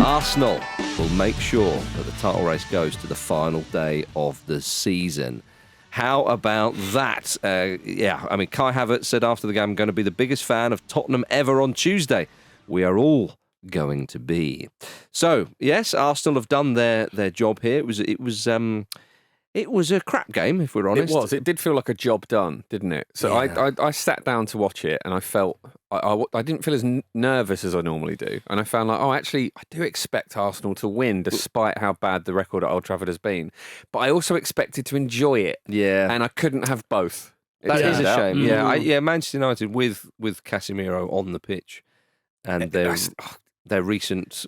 Arsenal will make sure that the title race goes to the final day of the season. How about that? Kai Havertz said after the game, I'm going to be the biggest fan of Tottenham ever on Tuesday. We are all going to be. So, yes, Arsenal have done their job here. It was a crap game, if we're honest. It was. It did feel like a job done, didn't it? So yeah. I sat down to watch it and I felt... I didn't feel as nervous as I normally do. And I found I do expect Arsenal to win despite how bad the record at Old Trafford has been. But I also expected to enjoy it. Yeah. And I couldn't have both. That is a shame. Yeah, Manchester United with Casemiro on the pitch and their recent...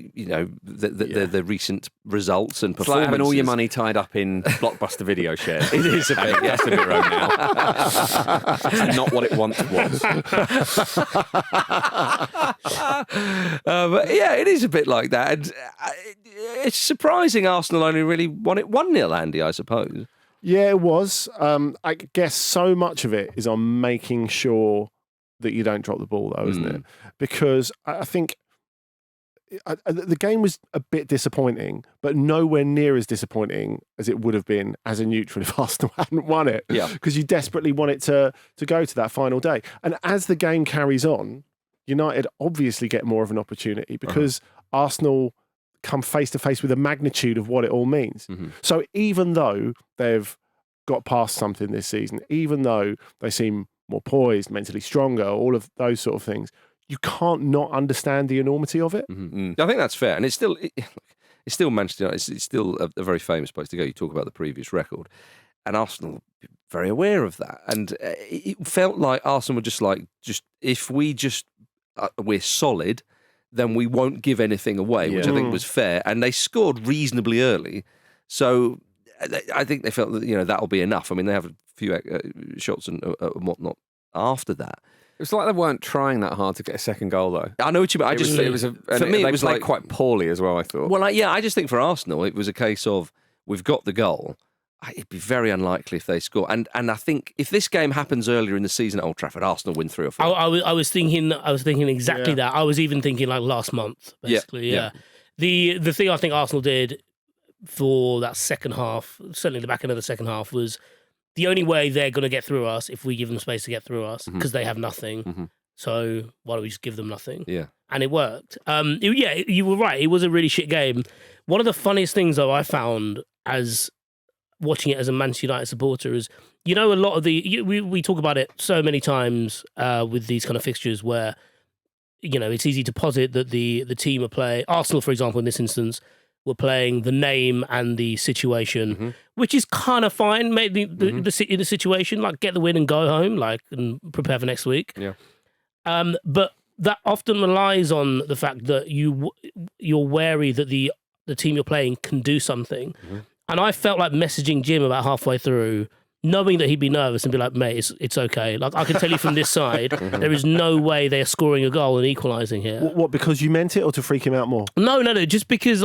the recent results and performances. It's like having all your money tied up in Blockbuster video shares. It is a bit, yes, a bit now. It's not what it once was. But yeah, it is a bit like that. And it's surprising Arsenal only really won it 1-0, Andy, I suppose. Yeah, it was. I guess so much of it is on making sure that you don't drop the ball, though, isn't it? Because I think... the game was a bit disappointing, but nowhere near as disappointing as it would have been as a neutral if Arsenal hadn't won it. Yeah, because you desperately want it to go to that final day. And as the game carries on, United obviously get more of an opportunity because Arsenal come face to face with the magnitude of what it all means. Mm-hmm. So even though they've got past something this season, even though they seem more poised, mentally stronger, all of those sort of things, you can't not understand the enormity of it. Mm-hmm. I think that's fair. And it's still Manchester United. It's still a very famous place to go. You talk about the previous record. And Arsenal are very aware of that. And it felt like Arsenal were just if we're solid, then we won't give anything away, which I think was fair. And they scored reasonably early. So I think they felt that, that'll be enough. I mean, they have a few shots and whatnot after that. It was like they weren't trying that hard to get a second goal, though. I know what you mean. They played quite poorly as well, I thought. Well, I just think for Arsenal, it was a case of we've got the goal. It'd be very unlikely if they score. And I think if this game happens earlier in the season at Old Trafford, Arsenal win 3 or 4. I was thinking exactly that. I was even thinking like last month, basically. Yeah. The thing I think Arsenal did for that second half, certainly the back end of the second half, was the only way they're going to get through us if we give them space to get through us, because they have nothing. Mm-hmm. So why don't we just give them nothing? Yeah. And it worked. You were right. It was a really shit game. One of the funniest things, though, I found as watching it as a Manchester United supporter is, a lot of we talk about it so many times with these kind of fixtures where, it's easy to posit that the team are playing, Arsenal, for example, in this instance, were playing the name and the situation, which is kind of fine. Maybe the situation, like get the win and go home, and prepare for next week. Yeah. But that often relies on the fact that you're wary that the team you're playing can do something. Mm-hmm. And I felt like messaging Jim about halfway through, knowing that he'd be nervous and be like, mate, it's okay. Like, I can tell you from this side, there is no way they're scoring a goal and equalising here. What, because you meant it or to freak him out more? No, just because,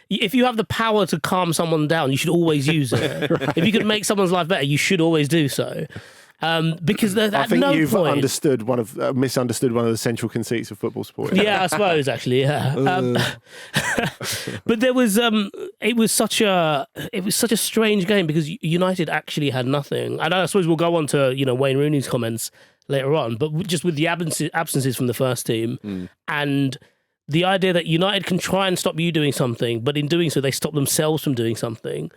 if you have the power to calm someone down, you should always use it. Right. If you could make someone's life better, you should always do so. Because I think you've misunderstood one of the central conceits of football sport. Yeah, I suppose actually. Yeah, but there was it was such a strange game because United actually had nothing. And I suppose we'll go on to Wayne Rooney's comments later on, but just with the absences from the first team and the idea that United can try and stop you doing something, but in doing so, they stop themselves from doing something,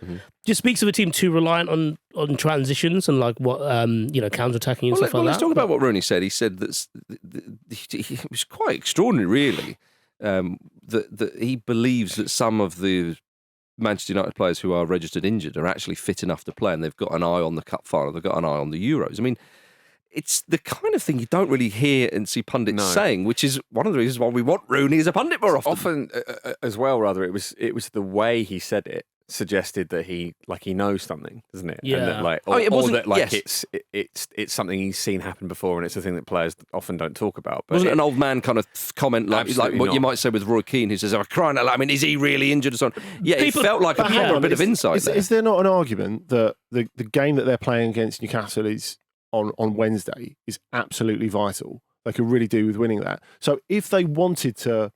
just speaks of a team too reliant on transitions and counter-attacking and stuff like that. Let's talk about what Rooney said. He said that it was quite extraordinary, really, that he believes that some of the Manchester United players who are registered injured are actually fit enough to play, and they've got an eye on the Cup final, they've got an eye on the Euros. I mean, it's the kind of thing you don't really hear and see pundits saying, which is one of the reasons why we want Rooney as a pundit more often. As well, rather, it was the way he said it suggested that he knows something, doesn't it? Yeah. And it's something he's seen happen before, and it's a thing that players often don't talk about. But wasn't it an old man kind of comment like what you might say with Roy Keane, who says, "I'm crying out loud. I mean, is he really injured?" Or something. Yeah, it felt like a bit of insight. Is there not an argument that the game that they're playing against Newcastle is on Wednesday is absolutely vital? They could really do with winning that. So if they wanted to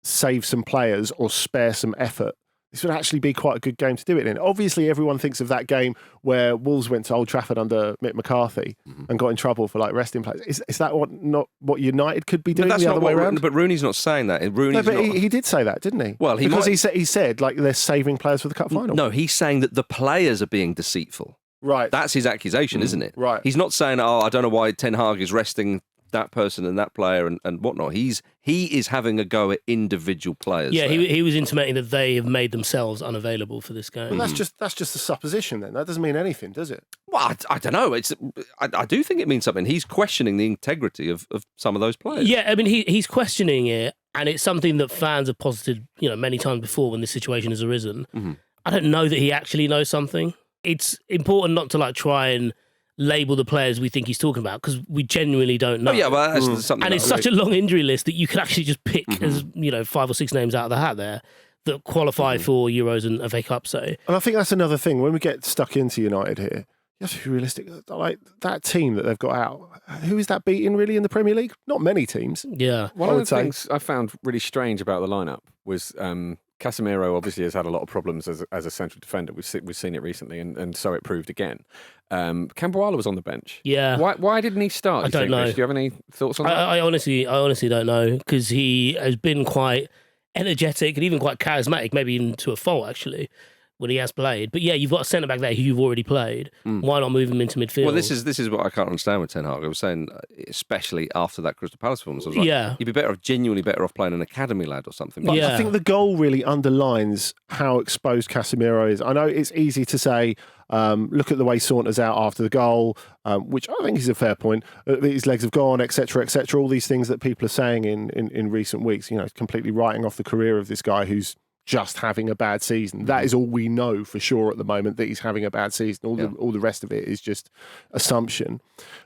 save some players or spare some effort, this would actually be quite a good game to do it in. Obviously, everyone thinks of that game where Wolves went to Old Trafford under Mick McCarthy and got in trouble for like resting players. Is that not what United could be doing the other way around? But Rooney's not saying that. He did say that, didn't he? Well, he said like they're saving players for the cup final. No, he's saying that the players are being deceitful. Right. That's his accusation, isn't it? Right. He's not saying, I don't know why Ten Hag is resting that person and that player and whatnot. He is having a go at individual players. Yeah, he was intimating that they have made themselves unavailable for this game. Well, that's just a supposition then. That doesn't mean anything, does it? Well, I don't know. I do think it means something. He's questioning the integrity of some of those players. Yeah, I mean, he's questioning it, and it's something that fans have posited, many times before when this situation has arisen. Mm-hmm. I don't know that he actually knows something. It's important not to try and label the players we think he's talking about because we genuinely don't know. Oh yeah, well, that's something. And it's such a long injury list that you could actually just pick as 5 or 6 names out of the hat there that qualify for Euros and FA Cup. So, and I think that's another thing when we get stuck into United here. You have to be realistic. Like that team that they've got out, who is that beating really in the Premier League? Not many teams. Yeah. One of the things I found really strange about the lineup was Casemiro obviously has had a lot of problems as a central defender. We've seen it recently, and so it proved again. Camberwala was on the bench. Yeah. Why didn't he start? I don't know. Do you have any thoughts on that? I honestly don't know because he has been quite energetic and even quite charismatic, maybe even to a fault actually, when he has played. But yeah, you've got a centre back there who you've already played. Why not move him into midfield? Well, this is what I can't understand with Ten Hag. I was saying, especially after that Crystal Palace performance, I was like, you'd be genuinely better off playing an academy lad or something. But I think the goal really underlines how exposed Casemiro is. I know it's easy to say, look at the way Saunter's out after the goal, which I think is a fair point. His legs have gone, etc., etc. All these things that people are saying in recent weeks, completely writing off the career of this guy who's just having a bad season. That is all we know for sure at the moment, that he's having a bad season. All the rest of it is just assumption.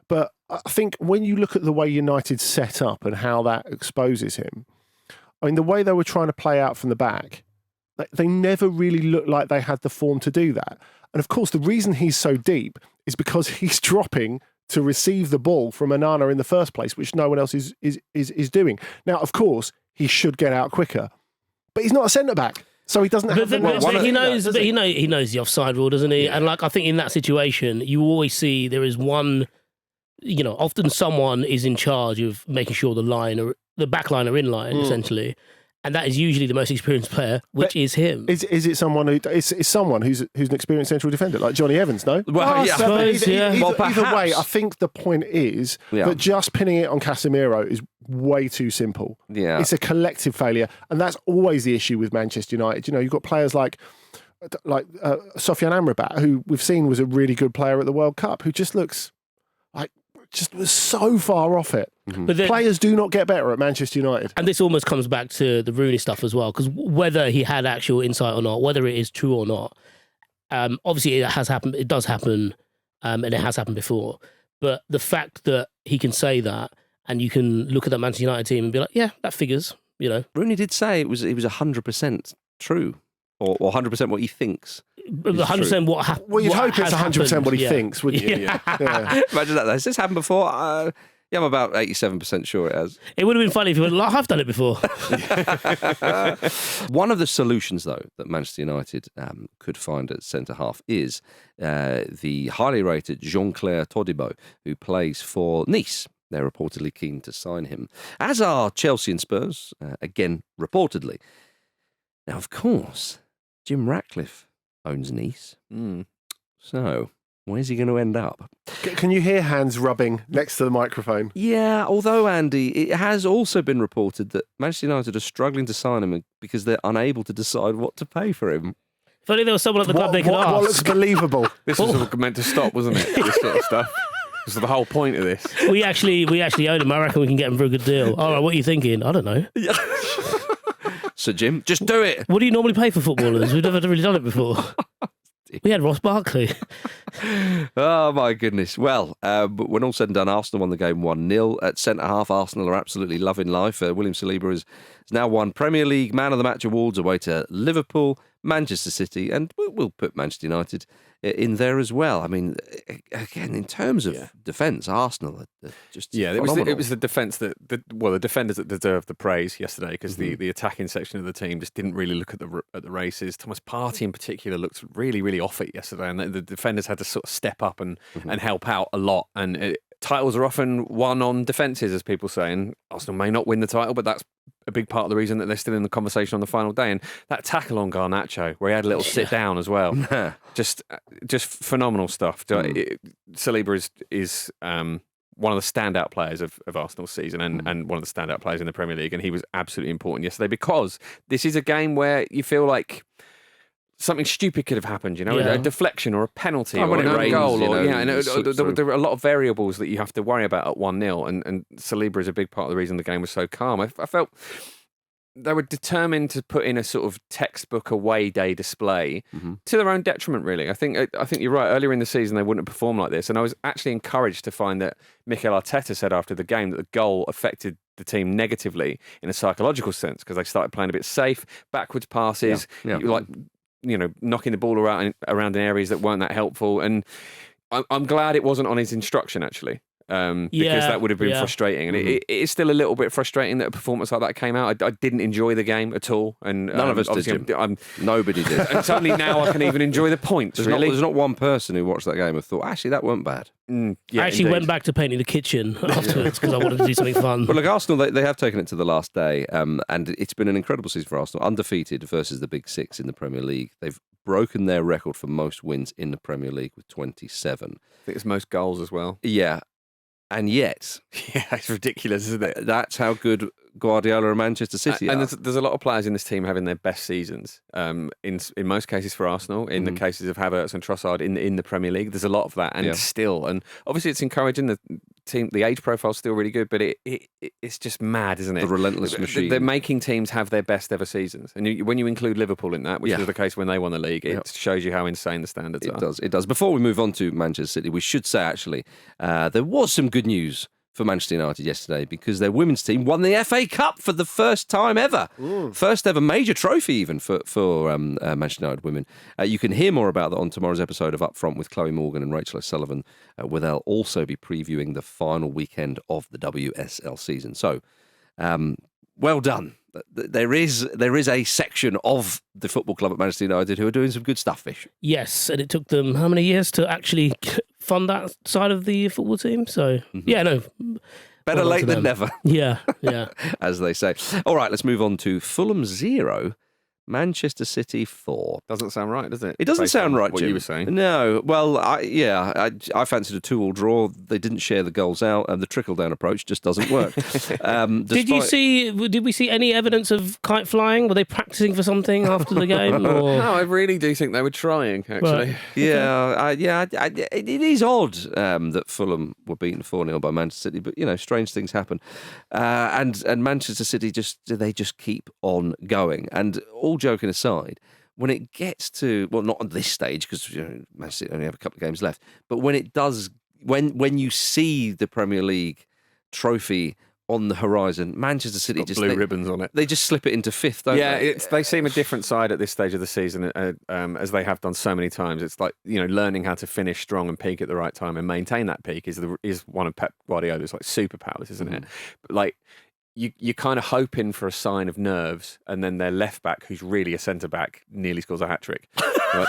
But I think when you look at the way United set up and how that exposes him, I mean, the way they were trying to play out from the back, they never really looked like they had the form to do that. And of course, the reason he's so deep is because he's dropping to receive the ball from Onana in the first place, which no one else is doing. Now, of course, he should get out quicker. But he's not a centre back, so he doesn't have the. But he knows the offside rule, doesn't he? Yeah. And I think in that situation, you always see there is one. Often someone is in charge of making sure the back line are in line essentially, and that is usually the most experienced player, which is him. Is it someone who's an experienced central defender like Johnny Evans? No. Well, yeah. Either way, I think the point is that just pinning it on Casemiro is way too simple. Yeah, it's a collective failure, and that's always the issue with Manchester United. You've got players like Sofiane Amrabat, who we've seen was a really good player at the World Cup, who just looks like was so far off it. But players do not get better at Manchester United. And this almost comes back to the Rooney stuff as well, because whether he had actual insight or not, whether it is true or not, obviously it has happened. It does happen, and it has happened before. But the fact that he can say that, and you can look at that Manchester United team and be like, yeah, that figures. Rooney did say it was 100% true, or 100% what he thinks. 100% what happened. Well, you'd hope it's 100% what he thinks, wouldn't you? Yeah. Imagine that. Has this happened before? Yeah, I'm about 87% sure it has. It would have been funny if you were like, I've done it before. One of the solutions, though, that Manchester United could find at centre-half is the highly rated Jean-Claire Todibo, who plays for Nice. They're reportedly keen to sign him, as are Chelsea and Spurs, again, reportedly. Now, of course, Jim Ratcliffe owns Nice. So, where's he going to end up? Can you hear hands rubbing next to the microphone? Yeah, although, Andy, it has also been reported that Manchester United are struggling to sign him because they're unable to decide what to pay for him. If only there was someone at the club they could ask. What looks believable? This was meant to stop, wasn't it? This sort of stuff. This is the whole point of this. We actually own him. I reckon we can get him for a good deal. All right, what are you thinking? I don't know. So, Jim, just do it. What do you normally pay for footballers? We've never really done it before. We had Ross Barkley. Oh, my goodness. Well, when all said and done, Arsenal won the game 1-0. At centre-half, Arsenal are absolutely loving life. William Saliba has now won Premier League Man of the Match awards away to Liverpool, Manchester City, and we'll put Manchester United in there as well. I mean, again, in terms of defence, Arsenal are just phenomenal. It was the defence the defenders that deserved the praise yesterday, because the attacking section of the team just didn't really look at the races. Thomas Partey in particular looked really, really off it yesterday, and the defenders had to sort of step up and help out a lot. And titles are often won on defences, as people say, and Arsenal may not win the title, but that's a big part of the reason that they're still in the conversation on the final day. And that tackle on Garnacho, where he had a little sit down as well, just phenomenal stuff. Saliba is one of the standout players of Arsenal's season, and one of the standout players in the Premier League, and he was absolutely important yesterday, because this is a game where you feel like something stupid could have happened, a deflection or a penalty or a goal. There are a lot of variables that you have to worry about at 1-0, and Saliba is a big part of the reason the game was so calm. I felt they were determined to put in a sort of textbook away day display to their own detriment, really. I think you're right. Earlier in the season, they wouldn't have performed like this, and I was actually encouraged to find that Mikel Arteta said after the game that the goal affected the team negatively in a psychological sense, because they started playing a bit safe, backwards passes, knocking the ball around in areas that weren't that helpful. And I'm glad it wasn't on his instruction, actually, because that would have been frustrating. And it is still a little bit frustrating that a performance like that came out. I didn't enjoy the game at all. And none of us did. Nobody did. And suddenly now I can even enjoy the points, there's not one person who watched that game and thought, actually, that weren't bad. I actually went back to painting the kitchen afterwards because I wanted to do something fun. But look, Arsenal, they have taken it to the last day, and it's been an incredible season for Arsenal. Undefeated versus the Big Six in the Premier League. They've broken their record for most wins in the Premier League with 27. I think it's most goals as well. Yeah. And yet... Yeah, it's ridiculous, isn't it? That's how good Guardiola and Manchester City are. And there's a lot of players in this team having their best seasons. In most cases for Arsenal, in the cases of Havertz and Trossard in the Premier League, there's a lot of that, and still, and obviously it's encouraging. The team, the age profile's still really good, but it's just mad, isn't it? The relentless machine. They're making teams have their best ever seasons, and when you include Liverpool in that, which was the case when they won the league, it shows you how insane the standards are. It does. Before we move on to Manchester City, we should say actually there was some good news for Manchester United yesterday, because their women's team won the FA Cup for the first time ever. First ever major trophy even for Manchester United women. You can hear more about that on tomorrow's episode of Up Front with Chloe Morgan and Rachel O'Sullivan, where they'll also be previewing the final weekend of the WSL season. So, well done. There is a section of the football club at Manchester United who are doing some good stuff, Vish. Yes, and it took them how many years to actually fund that side of the football team? So, better late than never. Yeah. As they say. All right, let's move on to Fulham 0, Manchester City 4. Doesn't sound right, does it? It doesn't sound right, what Jim. You were saying. No. Well, I fancied a 2-2 draw. They didn't share the goals out, and the trickle-down approach just doesn't work. Did we see any evidence of kite flying? Were they practicing for something after the game? Or? No, I really do think they were trying, actually. Right. It is odd that Fulham were beaten 4-0 by Manchester City, but, strange things happen. And Manchester City just keep on going. And all joking aside, when it gets to, well, not on this stage because Manchester City only have a couple of games left, but when it does, when you see the Premier League trophy on the horizon, Manchester City just blue ribbons on it. They just slip it into fifth, don't they? Yeah, they seem a different side at this stage of the season, as they have done so many times. It's like learning how to finish strong and peak at the right time and maintain that peak is one of Pep Guardiola's superpowers, isn't it? But You're kind of hoping for a sign of nerves, and then their left back, who's really a centre back, nearly scores a hat trick. They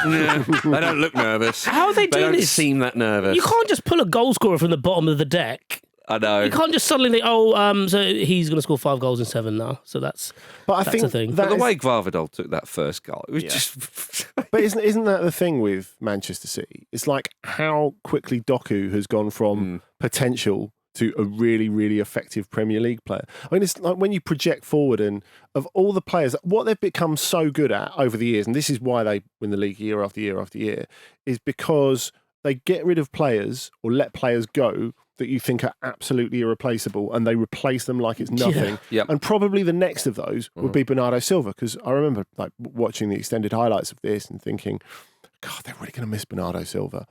don't look nervous. How are they doing this? They don't seem that nervous. You can't just pull a goal scorer from the bottom of the deck. I know. You can't just suddenly think, so he's going to score 5 goals in 7 now. So that's I think a thing. But the way Gvarvidal took that first goal, it was just... But isn't that the thing with Manchester City? It's like how quickly Doku has gone from potential to a really, really effective Premier League player. I mean, it's like when you project forward and of all the players, what they've become so good at over the years, and this is why they win the league year after year after year, is because they get rid of players or let players go that you think are absolutely irreplaceable, and they replace them like it's nothing. Yeah. And probably the next of those would be Bernardo Silva, because I remember watching the extended highlights of this and thinking, God, they're really going to miss Bernardo Silva.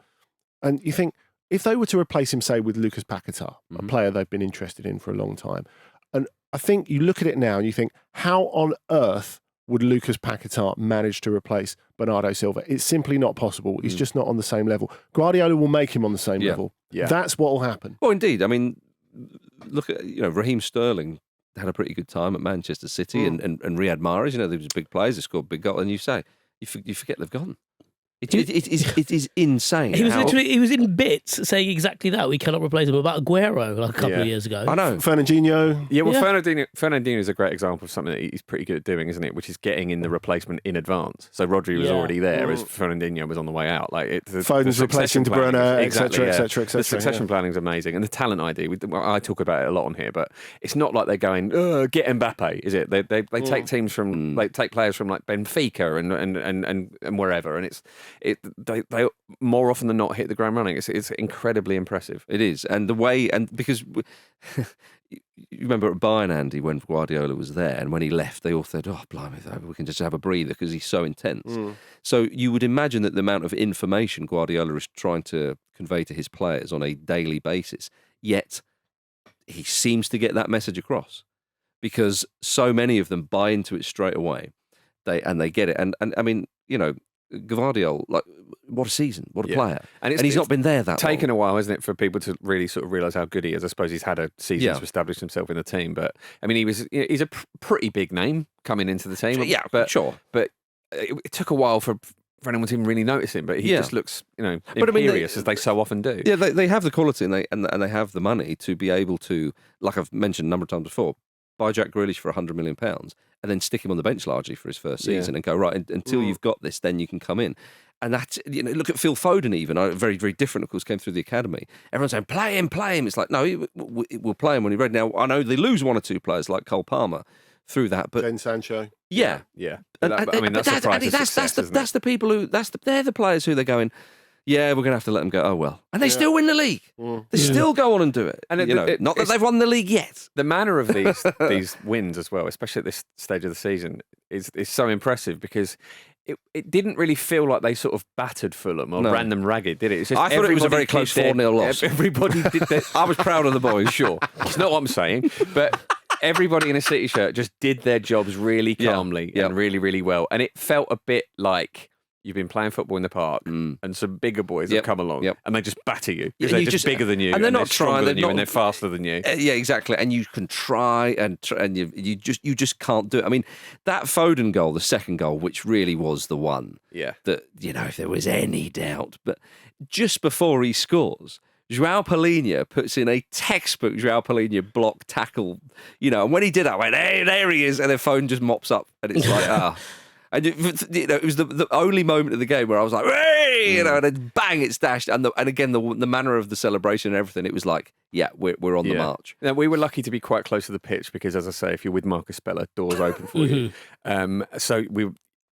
And you think, if they were to replace him, say, with Lucas Paquetá, a player they've been interested in for a long time, and I think you look at it now and you think, how on earth would Lucas Paquetá manage to replace Bernardo Silva? It's simply not possible. He's just not on the same level. Guardiola will make him on the same level. Yeah. That's what will happen. Well, indeed. I mean, look at, Raheem Sterling had a pretty good time at Manchester City and Riyad Mahrez, they were big players, they scored big goals, and you forget they've gone. It is insane. He was in bits saying exactly that. We cannot replace him about Aguero like a couple of years ago. I know. Fernandinho. Yeah, well, Fernandinho is a great example of something that he's pretty good at doing, isn't it? Which is getting in the replacement in advance. So Rodri was already there as Fernandinho was on the way out. Like Foden's replacing De Bruyne, etc., etc., etc. The succession planning is amazing, and the talent ID. I talk about it a lot on here, but it's not like they're going get Mbappe, is it? They take teams from they take players from like Benfica and wherever, and they more often than not hit the ground running. It's incredibly impressive. It is, and the way, and because you remember at Bayern, Andy, when Guardiola was there, and when he left, they all said, "Oh, blimey, we can just have a breather," because he's so intense. So you would imagine that the amount of information Guardiola is trying to convey to his players on a daily basis, yet he seems to get that message across because so many of them buy into it straight away. They get it, and I mean, Gvardiol, like, what a season, what a player. And he's not been there that long. Taken a while, hasn't it, for people to really sort of realise how good he is. I suppose he's had a season to establish himself in the team, but I mean, he's a pretty big name coming into the team. Yeah, but, sure. But it took a while for anyone to even really notice him, but he just looks, imperious, as they so often do. Yeah, they have the quality and they have the money to be able to, like I've mentioned a number of times before, buy Jack Grealish for £100 million and then stick him on the bench largely for his first season and go, right, until you've got this, then you can come in. And that's, look at Phil Foden even, very, very different, of course, came through the academy. Everyone's saying, play him. It's like, no, we'll play him when he's ready. Now, I know they lose one or two players like Cole Palmer through that, but... Ben Sancho. Yeah. That's the people who, they're the players who they're going, yeah, we're going to have to let them go. Oh, well. And they still win the league. They still go on and do it. And not that they've won the league yet. The manner of these wins as well, especially at this stage of the season, is so impressive because it didn't really feel like they sort of battered Fulham or ran them ragged, did it? It's just I thought it was a very close 4-0 loss. Everybody did that. I was proud of the boys, sure. It's not what I'm saying, but everybody in a City shirt just did their jobs really calmly and really, really well. And it felt a bit like... You've been playing football in the park, and some bigger boys have come along, and they just batter you because they're just bigger than you, and they're not stronger than you, and they're faster than you. Yeah, exactly. And you can try, and you just can't do it. I mean, that Foden goal, the second goal, which really was the one, that if there was any doubt, but just before he scores, João Palhinha puts in a textbook João Palhinha block tackle, and when he did that, I went, hey, there he is, and then Foden just mops up, and it's like, And it was the only moment of the game where I was like, hey, and then bang, it's dashed. And again, the manner of the celebration and everything, it was like, yeah, we're on the march. Now, we were lucky to be quite close to the pitch because, as I say, if you're with Marcus Speller, doors open for you. So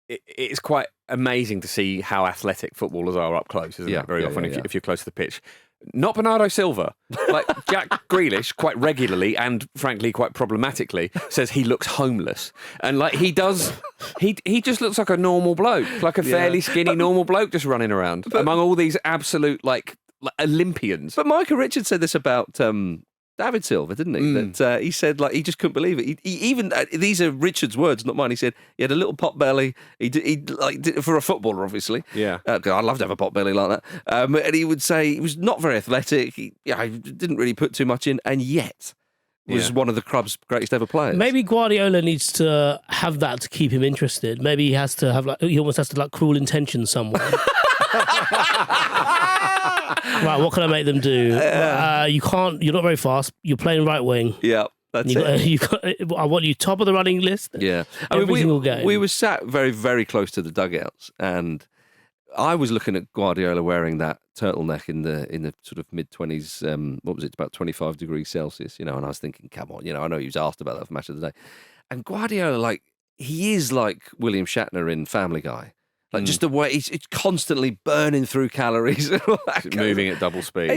it's quite amazing to see how athletic footballers are up close, isn't it? Very often, if you're close to the pitch. Not Bernardo Silva. Like Jack Grealish, quite regularly and frankly quite problematically, says he looks homeless, and like he does, he just looks like a normal bloke, like a fairly skinny normal bloke just running around among all these absolute like Olympians. But Micah Richards said this about David Silva, didn't he? That he said like he just couldn't believe it. He even these are Richard's words, not mine. He said he had a little pot belly. He did for a footballer, obviously. Yeah, I'd love to have a pot belly like that. And he would say he was not very athletic. He didn't really put too much in, and yet was one of the club's greatest ever players. Maybe Guardiola needs to have that to keep him interested. Maybe he has to have he almost has to cruel intentions somewhere. Right, what can I make them do? You can't. You're not very fast. You're playing right wing. Yeah, that's it. I want you top of the running list. Yeah, every single game. We were sat very, very close to the dugouts, and I was looking at Guardiola wearing that turtleneck in the sort of mid-20s. What was it? About 25 degrees Celsius. And I was thinking, come on, I know he was asked about that for Match of the Day, and Guardiola, he is like William Shatner in Family Guy. Like just the way he's constantly burning through calories, moving at double speed.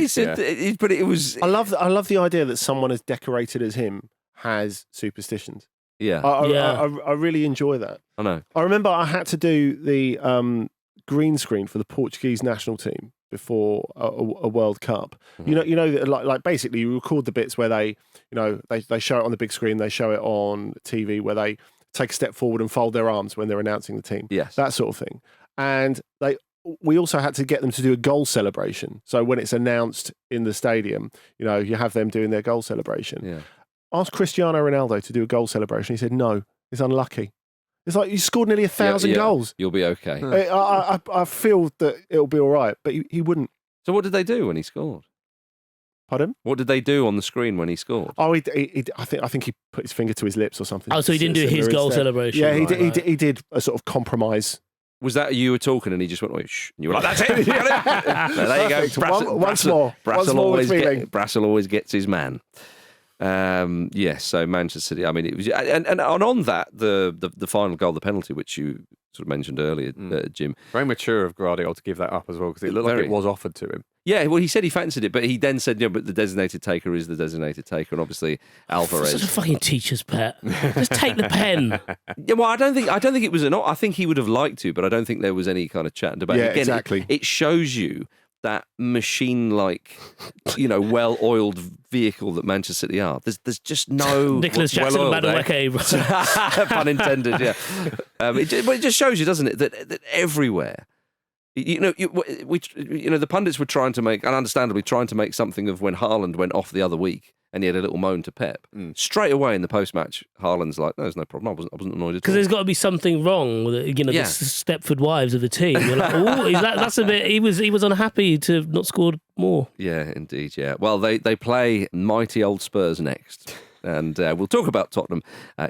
But it was. I love the idea that someone as decorated as him has superstitions. Yeah, I really enjoy that. I know. I remember I had to do the green screen for the Portuguese national team before a World Cup. Mm-hmm. Like basically you record the bits where they show it on the big screen, they show it on TV where they take a step forward and fold their arms when they're announcing the team. Yes. That sort of thing. And we also had to get them to do a goal celebration. So when it's announced in the stadium, you have them doing their goal celebration. Yeah. Ask Cristiano Ronaldo to do a goal celebration. He said, no, it's unlucky. It's like you scored nearly 1,000 goals. You'll be okay. I feel that it'll be all right, but he wouldn't. So what did they do when he scored? Pardon? What did they do on the screen when he scored? Oh, I think he put his finger to his lips or something. Oh, so he didn't do his goal celebration. Yeah, Right. he did a sort of compromise. Was that you were talking and he just went, "Wait, shh," and you were like, "That's it." There you go. Once more Brassel always gets his man. Yes, so Manchester City. I mean, it was, and on that, the final goal, the penalty, which you sort of mentioned earlier, Jim. Very mature of Guardiola to give that up as well, because it looked like it was offered to him. Yeah, well, he said he fancied it, but he then said, but the designated taker is the designated taker, and obviously Alvarez. Such a fucking teacher's pet. Just take the pen. Yeah, well, I don't think it was I think he would have liked to, but I don't think there was any kind of chat and debate. Yeah, Again, exactly. It shows you that machine-like, well-oiled vehicle that Manchester City are. There's just no Nicholas Jackson, Madueke, pun intended. Yeah, it just shows you, doesn't it, that everywhere. The pundits were trying to make, and understandably trying to make something of when Haaland went off the other week and he had a little moan to Pep. Straight away in the post-match, Haaland's like, "No, there's no problem. I wasn't annoyed at all." Because there's got to be something wrong with it. The Stepford wives of the team. You're like, oh, that's a bit. He was unhappy to have not scored more. Yeah, indeed. Yeah. Well, they play mighty old Spurs next. And we'll talk about Tottenham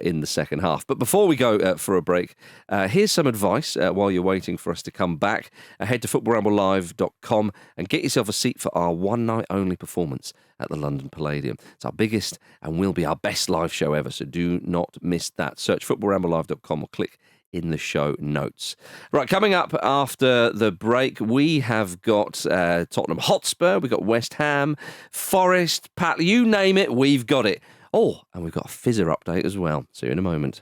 in the second half. But before we go for a break, here's some advice while you're waiting for us to come back. Head to footballramblelive.com and get yourself a seat for our one-night-only performance at the London Palladium. It's our biggest and will be our best live show ever, so do not miss that. Search footballramblelive.com or click in the show notes. Right, coming up after the break, we have got Tottenham Hotspur, we've got West Ham, Forest, Pat, you name it, we've got it. Oh, and we've got a Fizzer update as well. See you in a moment.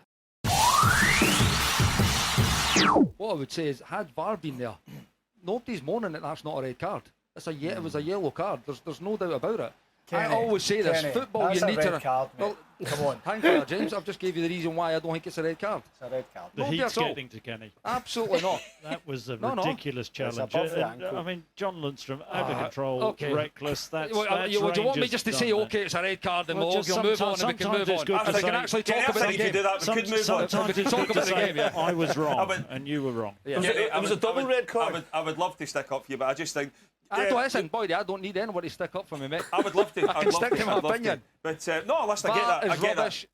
What I would say is, had VAR been there, nobody's moaning that that's not a red card. It was a yellow card. There's no doubt about it. Kenny, I always say this: football, that's you need a red to. card, mate. Well, come on. Hang on, James. I've just gave you the reason why I don't think it's a red card. It's a red card. The heat's getting to Kenny. Absolutely not. That was a No. ridiculous challenge. above the ankle. I mean, John Lundstrom, out of control, okay. reckless. That's Do you want me Rangers just to done say, that. okay, it's a red card, and Well, we'll just move on, and we sometimes can move it's on. good to We can say- actually talk about the if you game. do that, we could move on. Sometimes We can it's talk good about to the say, game, yeah. I was wrong, but- and you were wrong. Yeah. It was a double red card. I would love to stick up for you, but I just think. I don't listen, boy. I don't need anyone to stick up for me, mate. I would love to. I can stick to my opinion. But no, listen, I get that. I get that.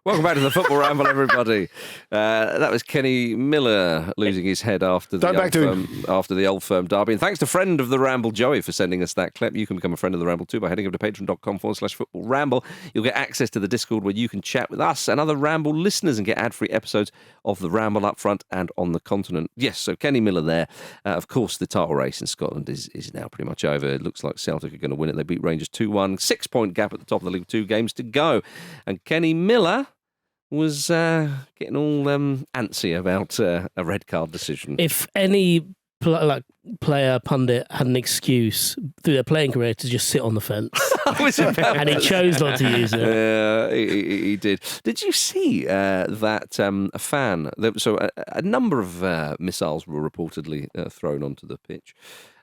Welcome back to the Football Ramble, everybody. That was Kenny Miller losing his head after the Old Firm derby. And thanks to friend of the Ramble, Joey, for sending us that clip. You can become a friend of the Ramble too by heading over to patreon.com/Football Ramble. You'll get access to the Discord where you can chat with us and other Ramble listeners and get ad-free episodes of the Ramble up front and on the continent. Yes, so Kenny Miller there. Of course, the title race in Scotland is now pretty much over. It looks like Celtic are going to win it. They beat Rangers 2-1. 6-point gap at the top of the league, 2 games to go. And Kenny Miller was getting all antsy about a red card decision. If any player pundit had an excuse through their playing career to just sit on the fence, and he chose not to use it. He did. Did you see that a fan? A number of missiles were reportedly thrown onto the pitch.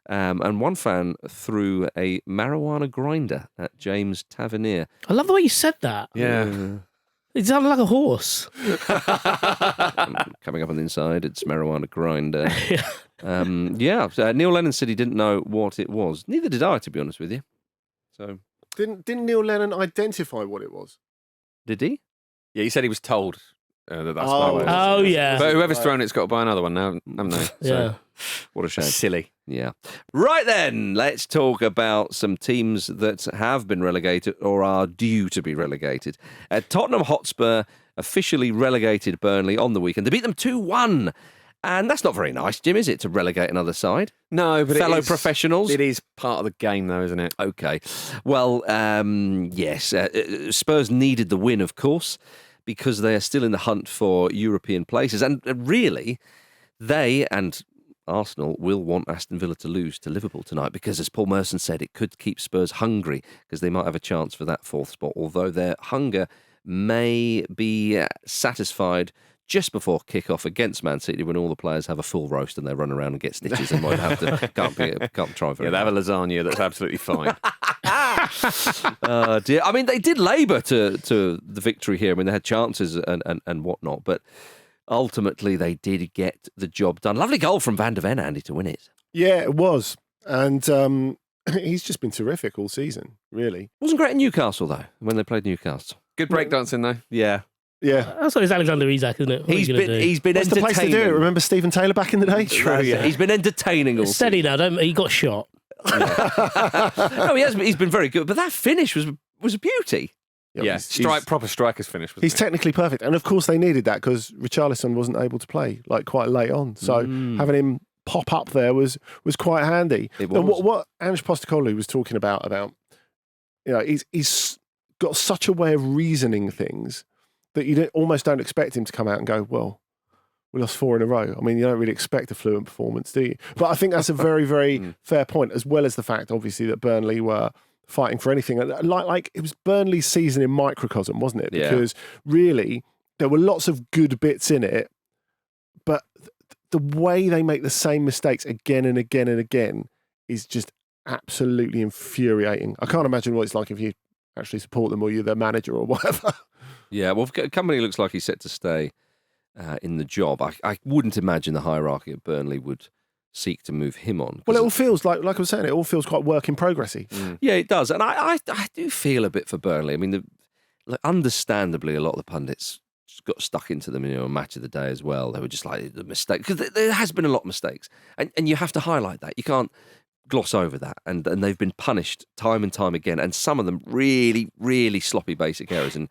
And one fan threw a marijuana grinder at James Tavernier. I love the way you said that. Yeah. It sounded like a horse. Coming up on the inside, it's marijuana grinder. Neil Lennon said he didn't know what it was. Neither did I, to be honest with you. So Didn't Neil Lennon identify what it was? did he? Yeah, he said he was told that that's Oh. what it was. Oh, yeah. But whoever's thrown it's got to buy another one now, haven't they? Yeah. What a shame. Silly. Yeah. Right then, let's talk about some teams that have been relegated or are due to be relegated. Tottenham Hotspur officially relegated Burnley on the weekend. They beat them 2-1. And that's not very nice, Jim, is it, to relegate another side? No, but Fellow professionals? It is part of the game, though, isn't it? Okay. Well, yes. Spurs needed the win, of course, because they are still in the hunt for European places. And really, they and Arsenal will want Aston Villa to lose to Liverpool tonight because, as Paul Merson said, it could keep Spurs hungry because they might have a chance for that 4th spot, although their hunger may be satisfied just before kick-off against Man City when all the players have a full roast and they run around and get stitches and won't have to can't try very they have a hard. lasagna that's absolutely fine. Dear. I mean, they did labour to the victory here. I mean, they had chances and whatnot, but ultimately they did get the job done. Lovely goal from Van de Ven, Andy, to win it. Yeah, it was. And he's just been terrific all season, really. Wasn't great at Newcastle, though, when they played Newcastle. Good breakdancing though. Yeah. Yeah. That's what it's Alexander Isak, isn't it? What are you gonna do? He's been What's the place to do it? entertaining. Remember Stephen Taylor back in the day? True, yeah. He's been entertaining all Steady now, he got shot. No, he has. He's been very good, but that finish was a beauty. Yeah, proper striker's finish. He's technically perfect. And of course they needed that because Richarlison wasn't able to play like quite late on. So having him pop up there was quite handy. It And was. what Ange Postecoglou was talking about, he's got such a way of reasoning things that you almost don't expect him to come out and go, well, we lost 4 in a row. I mean, you don't really expect a fluent performance, do you? But I think that's a very, very fair point, as well as the fact, obviously, that Burnley were fighting for anything. Like it was Burnley's season in microcosm, wasn't it? Yeah. Because really, there were lots of good bits in it, but the way they make the same mistakes again and again and again is just absolutely infuriating. I can't imagine what it's like if you actually support them or you're their manager or whatever. Yeah, well, Company looks like he's set to stay in the job. I wouldn't imagine the hierarchy at Burnley would seek to move him on. Well, it all feels like I was saying, it all feels quite work in progressy. Yeah, it does. And I do feel a bit for Burnley. I mean, understandably, a lot of the pundits just got stuck into them, match of the day as well. They were just like, the mistake. Because there has been a lot of mistakes. And you have to highlight that. You can't gloss over that. And they've been punished time and time again. And some of them really, really sloppy basic errors. And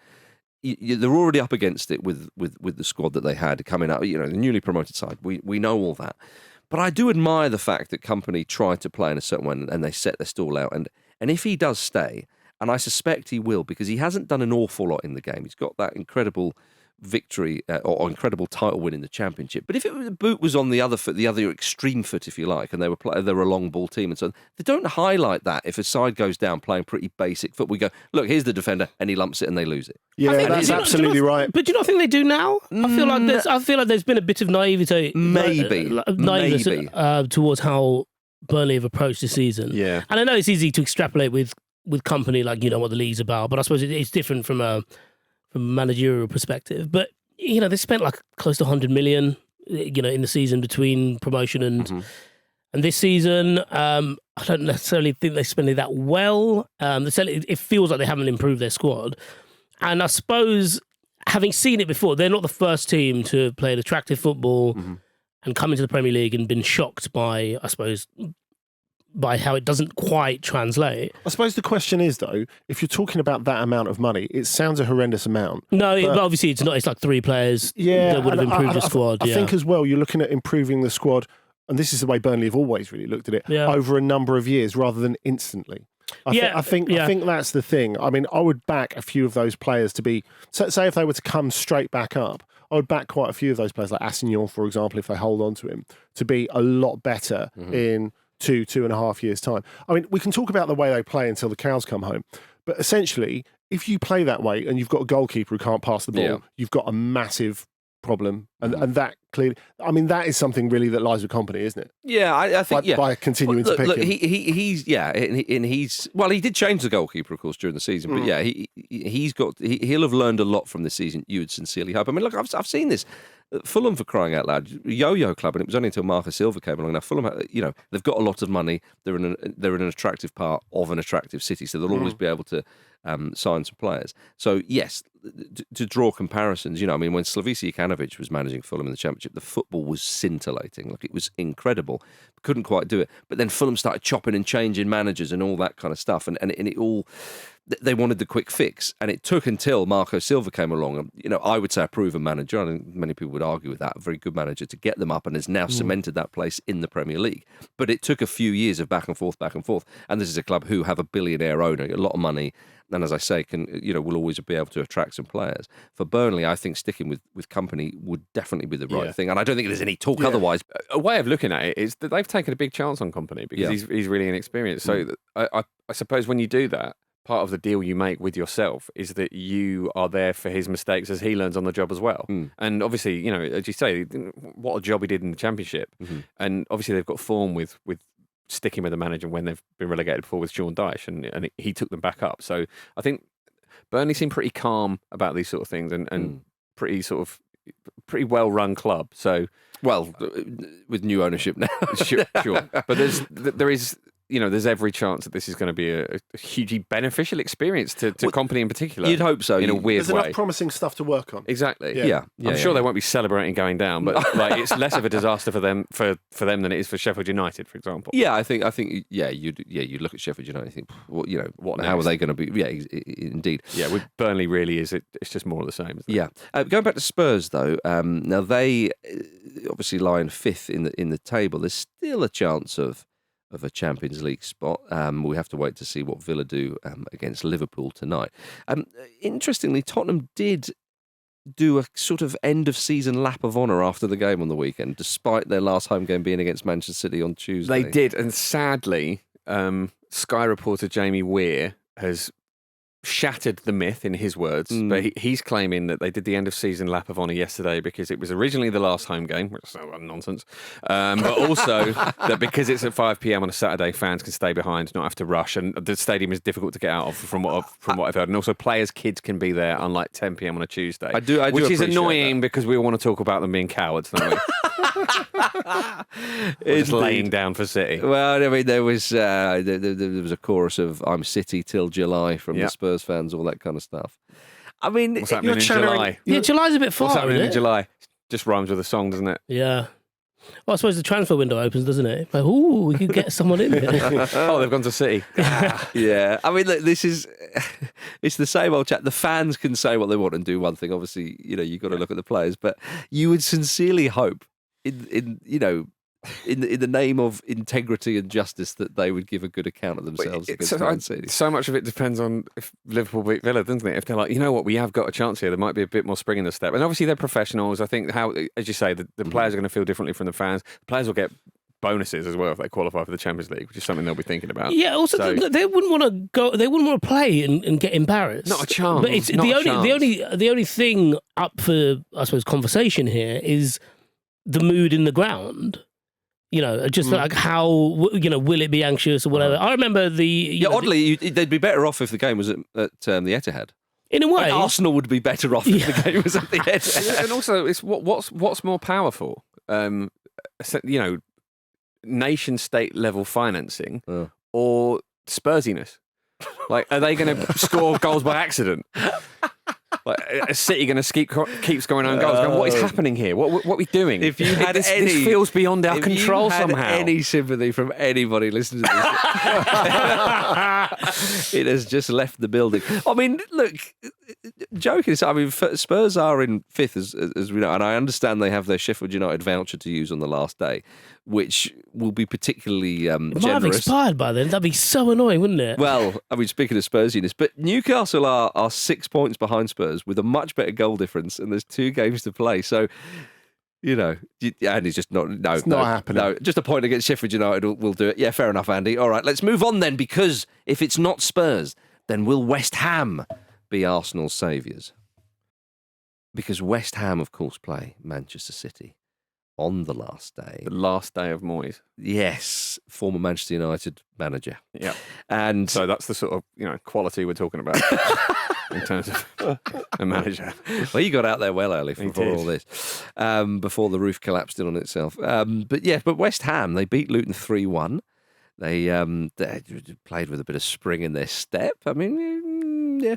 they're already up against it with the squad that they had coming up. The newly promoted side. We know all that. But I do admire the fact that Company tried to play in a certain way and they set their stall out. And if he does stay, and I suspect he will, because he hasn't done an awful lot in the game. He's got that incredible victory or incredible title win in the Championship. But if the boot was on the other foot, the other extreme foot, if you like, and they were a long ball team and so on, they don't highlight that. If a side goes down playing pretty basic foot, we go, look, here's the defender, and he lumps it and they lose it. Yeah, that's absolutely right. But do you not think they do now? I feel like there's been a bit of naivety, naivety towards how Burnley have approached the season. Yeah, and I know it's easy to extrapolate with Company, like what the league's about. But I suppose it's different from a managerial perspective. But they spent like close to 100 million, in the season between promotion and this season. I don't necessarily think they spend it that well. It feels like they haven't improved their squad. And I suppose, having seen it before, they're not the first team to have played attractive football and come into the Premier League and been shocked by, I suppose, by how it doesn't quite translate. I suppose the question is, though, if you're talking about that amount of money, it sounds a horrendous amount. No, but obviously it's not. It's like 3 players that would have improved the squad. I think as well, you're looking at improving the squad, and this is the way Burnley have always really looked at it, over a number of years rather than instantly. I think that's the thing. I mean, I would back a few of those players to be, say if they were to come straight back up, I would back quite a few of those players, like Assignon, for example, if they hold on to him, to be a lot better in 2.5 years' time. I mean, we can talk about the way they play until the cows come home, but essentially, if you play that way and you've got a goalkeeper who can't pass the ball, you've got a massive problem, and that clearly, I mean, that is something really that lies with Company, isn't it? Yeah, I think by continuing to pick him. He did change the goalkeeper, of course, during the season, but he'll have learned a lot from this season. You would sincerely hope. I mean, look, I've seen this. Fulham, for crying out loud, yo-yo club, and it was only until Marco Silva came along. Now Fulham, they've got a lot of money. They're in an attractive part of an attractive city, so they'll always be able to sign some players. So yes, to draw comparisons, when Slavisa Jokanovic was managing Fulham in the Championship, the football was scintillating. Like, it was incredible. Couldn't quite do it. But then Fulham started chopping and changing managers and all that kind of stuff, and it all. They wanted the quick fix, and it took until Marco Silva came along. I would say a proven manager. I think many people would argue with that. A very good manager to get them up, and has now cemented that place in the Premier League. But it took a few years of back and forth. And this is a club who have a billionaire owner, a lot of money, and as I say, will always be able to attract some players. For Burnley, I think sticking with Company would definitely be the right thing, and I don't think there's any talk otherwise. A way of looking at it is that they've taken a big chance on Company because he's really inexperienced. So I suppose when you do that, part of the deal you make with yourself is that you are there for his mistakes as he learns on the job as well. And obviously, you know, as you say, what a job he did in the Championship. And obviously they've got form with sticking with the manager when they've been relegated before with Sean Dyche, and he took them back up. So I think Burnley seem pretty calm about these sort of things and pretty well run club. So Well, with new ownership now. sure. But there is you know, there's every chance that this is going to be a hugely beneficial experience to company in particular. You'd hope so. In a weird There's way. enough promising stuff to work on. Exactly. Yeah. I'm sure they won't be celebrating going down, but like it's less of a disaster for them than it is for Sheffield United, for example. Yeah, I think you look at Sheffield United and think, well, you know, What how are next? they going to be? Yeah, indeed. Yeah, with Burnley really is it's just more of the same. Isn't it? Yeah. Going back to Spurs though, now they obviously lie in fifth in the table. There's still a chance of a Champions League spot. We have to wait to see what Villa do against Liverpool tonight. Interestingly, Tottenham did do a sort of end of season lap of honour after the game on the weekend, despite their last home game being against Manchester City on Tuesday. They did, and sadly, Sky reporter Jamie Weir has shattered the myth in his words, but he's claiming that they did the end of season lap of honour yesterday because it was originally the last home game, which is so nonsense, but also that because it's at 5 p.m. on a Saturday, fans can stay behind, not have to rush, and the stadium is difficult to get out of from what I've heard, and also players' kids can be there, unlike 10 p.m. on a Tuesday. I do which is appreciate annoying because we all want to talk about them being cowards, don't we? We're just laying down for City. Well, I mean, there was a chorus of "I'm City till July" from the Spurs fans, all that kind of stuff. I mean, What's happening in July? Yeah, July's a bit far. What's happening isn't in it? July? Just rhymes with a song, doesn't it? Yeah. Well, I suppose the transfer window opens, doesn't it? Like, ooh, we could get someone in. Oh, they've gone to City. Yeah, I mean, look, it's the same old chat. The fans can say what they want and do one thing. Obviously, you know, you've got to look at the players, but you would sincerely hope in the name of integrity and justice that they would give a good account of themselves against Man City. So much of it depends on if Liverpool beat Villa, doesn't it? If they're like, you know what, we have got a chance here, there might be a bit more spring in the step. And obviously they're professionals. I think as you say, the players are going to feel differently from the fans. The players will get bonuses as well if they qualify for the Champions League, which is something they'll be thinking about. Yeah, also they wouldn't want to go. They wouldn't want to play and get embarrassed. Not a chance. But it's the only thing up for, I suppose, conversation here is the mood in the ground. You know, just like how, will it be anxious or whatever. I remember oddly, they'd be better off if the game was at the Etihad. In a way, like Arsenal would be better off if the game was at the Etihad. And also, it's what's more powerful, nation state level financing or Spursiness. Like, are they going to score goals by accident? Like, a City going to keep scoring own goals? Going, what is happening here? What are we doing? If you had this feels beyond our control if you had somehow. any sympathy from anybody listening to this, it has just left the building. I mean, look, joking aside, I mean, Spurs are in fifth, as we know, and I understand they have their Sheffield United voucher to use on the last day, which will be particularly it might have generous. expired by then. That'd be so annoying, wouldn't it? Well, I mean, speaking of Spursiness, but Newcastle are 6 points behind Spurs with a much better goal difference, and there's 2 games to play. So, and it's just not happening. No, just a point against Sheffield United will do it. Yeah, fair enough, Andy. All right, let's move on then, because if it's not Spurs, then will West Ham be Arsenal's saviours? Because West Ham, of course, play Manchester City on the last day. The last day of Moyes. Yes, former Manchester United manager. Yeah. And so that's the sort of, quality we're talking about in terms of a manager. Well, you got out there well early before all this, before the roof collapsed in on itself. But West Ham, they beat Luton 3-1. They played with a bit of spring in their step. I mean, Jared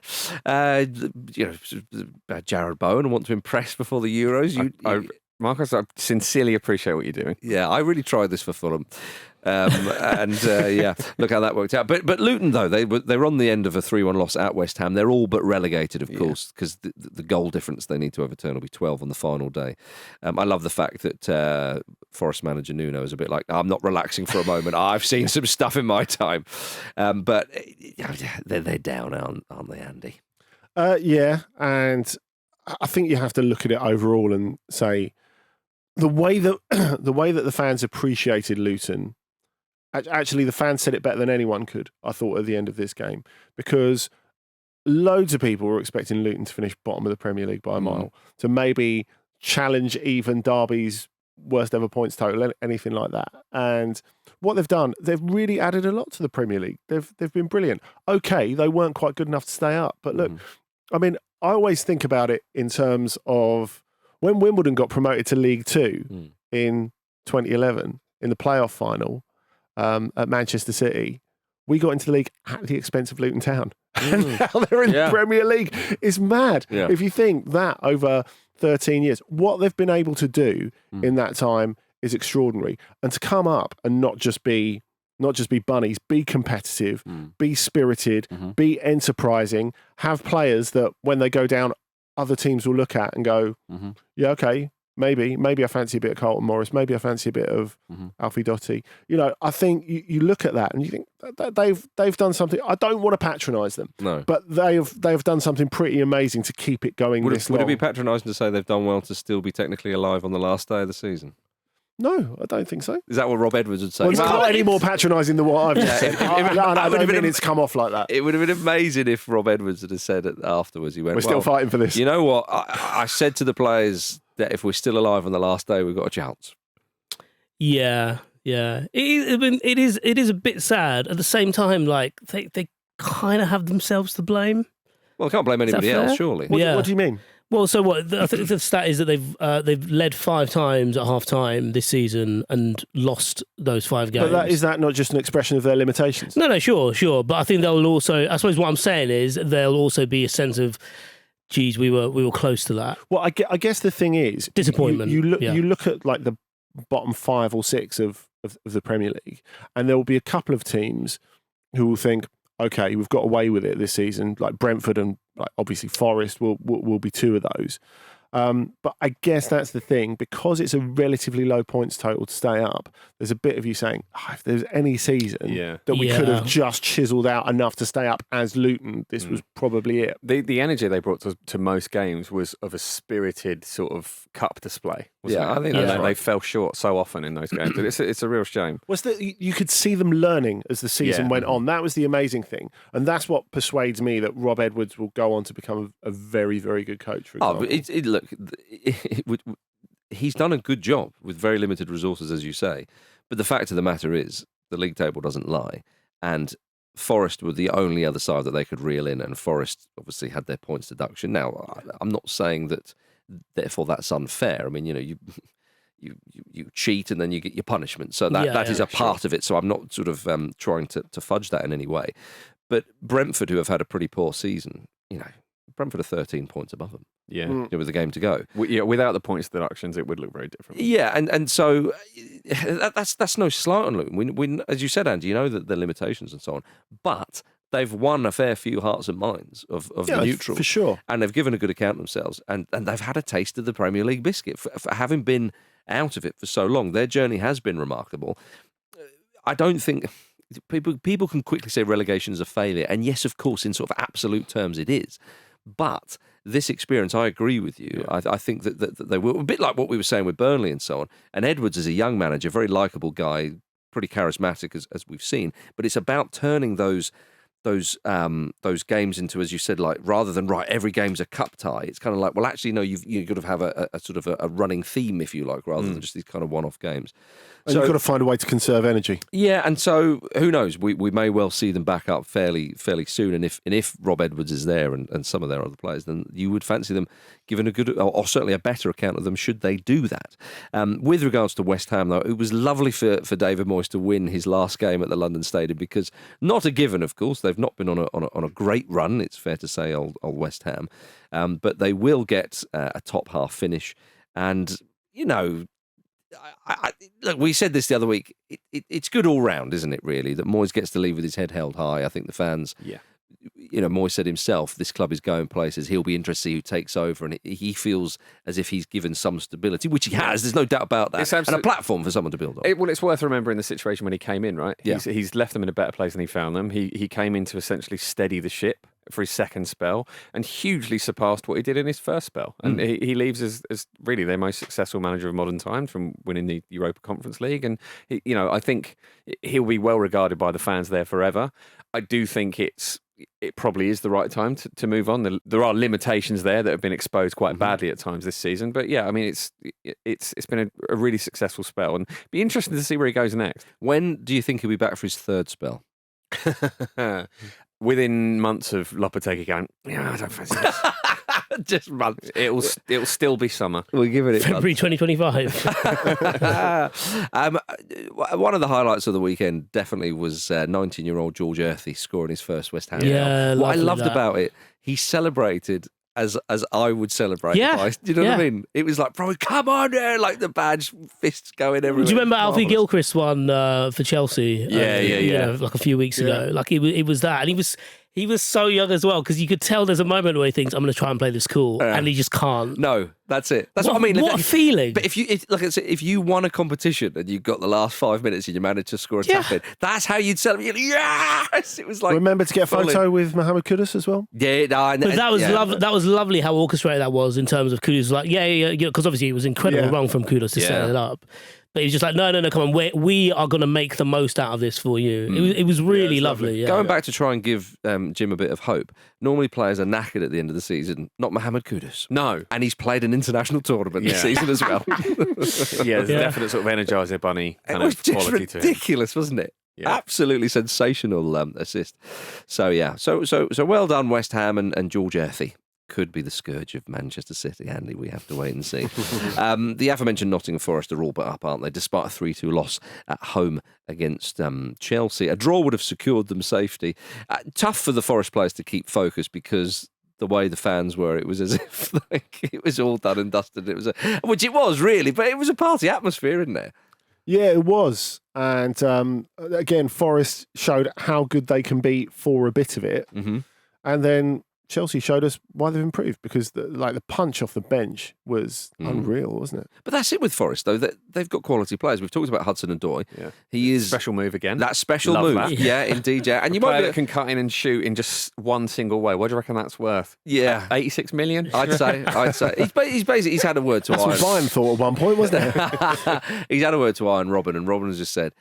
Bowen, I want to impress before the Euros. Marcus, I sincerely appreciate what you're doing. Yeah, I really tried this for Fulham. Look how that worked out. But Luton, though, they're on the end of a 3-1 loss at West Ham. They're all but relegated, of course, because the goal difference they need to overturn will be 12 on the final day. I love the fact that Forest manager Nuno is a bit like, I'm not relaxing for a moment. I've seen some stuff in my time. But they're down, aren't they, Andy? Yeah, and I think you have to look at it overall and say, the way that the fans appreciated Luton Actually, the fans said it better than anyone could, I thought, at the end of this game, because loads of people were expecting Luton to finish bottom of the Premier League by a mile, to maybe challenge even Derby's worst ever points total, anything like that. And what they've done, they've really added a lot to the Premier League. They've been brilliant. Okay, they weren't quite good enough to stay up, but look, I mean, I always think about it in terms of when Wimbledon got promoted to League Two in 2011 in the playoff final at Manchester City. We got into the league at the expense of Luton Town. And now they're in the Premier League. It's mad. Yeah. If you think that over 13 years, what they've been able to do in that time is extraordinary. And to come up and not just be bunnies, be competitive, be spirited, be enterprising, have players that when they go down, other teams will look at and go, yeah, okay, maybe I fancy a bit of Carlton Morris, maybe I fancy a bit of Alfie Doughty. You know, I think you look at that and you think that they've done something. I don't want to patronise them, but they've done something pretty amazing to keep it going this long. Would it be patronising to say they've done well to still be technically alive on the last day of the season? No, I don't think so. Is that what Rob Edwards would say? Well, it's not any more patronising than what I've just said. I don't mean it's come off like that. It would have been amazing if Rob Edwards had said it afterwards. He went, we're still fighting for this. You know what? I said to the players that if we're still alive on the last day, we've got a chance. Yeah. It is a bit sad. At the same time, like they kind of have themselves to blame. Well, I can't blame anybody else, surely. What do you mean? Well, so what? I think the stat is that they've led 5 times at half time this season and lost those 5 games. But is that not just an expression of their limitations? No, sure. But I think they'll also. I suppose what I'm saying is there'll also be a sense of, geez, we were close to that. Well, I guess the thing is disappointment. You look at like the bottom 5 or 6 of the Premier League, and there will be a couple of teams who will think, okay, we've got away with it this season, like Brentford and like obviously Forest will be 2 of those. But I guess that's the thing, because it's a relatively low points total to stay up. There's a bit of you saying, if there's any season that we could have just chiselled out enough to stay up as Luton, this was probably it. The energy they brought to most games was of a spirited sort of cup display. Yeah, it? I think that's right. They fell short so often in those games. It's a real shame. You could see them learning as the season went on. That was the amazing thing, and that's what persuades me that Rob Edwards will go on to become a very, very good coach. For example. Look, he's done a good job with very limited resources, as you say. But the fact of the matter is, the league table doesn't lie, and Forest were the only other side that they could reel in, and Forest obviously had their points deduction. Now, I'm not saying that therefore that's unfair. I mean, you cheat and then you get your punishment. So that is a part of it. So I'm not sort of trying to fudge that in any way. But Brentford, who have had a pretty poor season, Brentford are 13 points above them. Yeah, with a game to go. Without the points deductions, it would look very different. Yeah, and so that's no slight on Luton. We, as you said, Andy, you know that the limitations and so on, but they've won a fair few hearts and minds of the neutral, for sure, and they've given a good account of themselves, and they've had a taste of the Premier League biscuit for having been out of it for so long. Their journey has been remarkable. I don't think people can quickly say relegation is a failure, and yes, of course, in sort of absolute terms, it is. But this experience, I agree with you. Yeah. I think that they were a bit like what we were saying with Burnley and so on. And Edwards is a young manager, very likeable guy, pretty charismatic as we've seen. But it's about turning those games into, as you said, like rather than every game's a cup tie. It's kind of like, well, actually, no, you've got to have a sort of a running theme, if you like, rather than just these kind of one-off games. And you've got to find a way to conserve energy. Yeah, and so who knows? We may well see them back up fairly soon. And if Rob Edwards is there and some of their other players, then you would fancy them giving a good or certainly a better account of them should they do that. With regards to West Ham, though, it was lovely for David Moyes to win his last game at the London Stadium, because not a given, of course. They've not been on a great run, it's fair to say, old West Ham, but they will get a top half finish. And look, we said this the other week. It's good all round, isn't it? Really, that Moyes gets to leave with his head held high. I think the fans. Yeah. Moyes said himself, this club is going places. He'll be interested to see who takes over, and he feels as if he's given some stability, which he has. There's no doubt about that, and a platform for someone to build on. It's worth remembering the situation when he came in, right? Yeah. He's left them in a better place than he found them. He came in to essentially steady the ship for his second spell, and hugely surpassed what he did in his first spell. And he leaves as really their most successful manager of modern times, from winning the Europa Conference League. And I think he'll be well regarded by the fans there forever. I do think it probably is the right time to move on. There are limitations there that have been exposed quite badly at times this season. But yeah, I mean, it's been a really successful spell, and be interesting to see where he goes next. When do you think he'll be back for his third spell? Within months of Lopetegui going, yeah, I don't fancy this. Just months. It'll still be summer. We'll give it February 2025. One of the highlights of the weekend definitely was 19-year-old George Earthy scoring his first West Ham goal. Yeah, What I loved that. about it, he celebrated as I would celebrate. Yeah, Do you know what I mean? It was like, bro, come on there, like the badge, fists going everywhere. Do you remember Alfie Marvellous. Gilchrist won for Chelsea? Yeah. Like a few weeks ago. Like it was that, and he was so young as well, because you could tell there's a moment where he thinks, I'm going to try and play this cool, and he just can't. No, that's it. That's what I mean. What a feeling! But if you won a competition and you got the last 5 minutes and you managed to score a tap in, that's how you'd celebrate. Yes, it was like. Remember to get a photo fully- with Mohamed Kudus as well. Yeah, But that was that was lovely how orchestrated that was in terms of Kudus. Like, yeah, because obviously it was incredible wrong from Kudus to set it up. But he was just like, no, come on, we are going to make the most out of this for you. It was really lovely. Yeah. Going back to try and give Jim a bit of hope. Normally players are knackered at the end of the season. Not Mohamed Kudus. No. And he's played an international tournament this season as well. Yeah, there's a definite sort of Energizer Bunny It kind was of just quality to it. ridiculous, wasn't it? Yeah. Absolutely sensational assist. So yeah, so well done West Ham and George Earthy. Could be the scourge of Manchester City, Andy. We have to wait and see. The aforementioned Nottingham Forest are all but up, aren't they? Despite a 3-2 loss at home against Chelsea. A draw would have secured them safety. Tough for the Forest players to keep focus, because the way the fans were, it was as if it was all done and dusted. Which it was, really, but it was a party atmosphere, isn't there? Yeah, it was. And again, Forest showed how good they can be for a bit of it. Mm-hmm. And then Chelsea showed us why they've improved, because the punch off the bench was unreal, wasn't it? But that's it with Forest, though. They've got quality players. We've talked about Hudson-Odoi. Yeah. He is Special move again. that special Love move. that. Yeah, indeed. Yeah, and you Player might that can cut in and shoot in just one single way. What do you reckon that's worth? Yeah, 86 million? I'd say. He's had a word to That's what Iron. Bayern thought at one point, wasn't it? He's had a word to Iron Robin, and Robin has just said,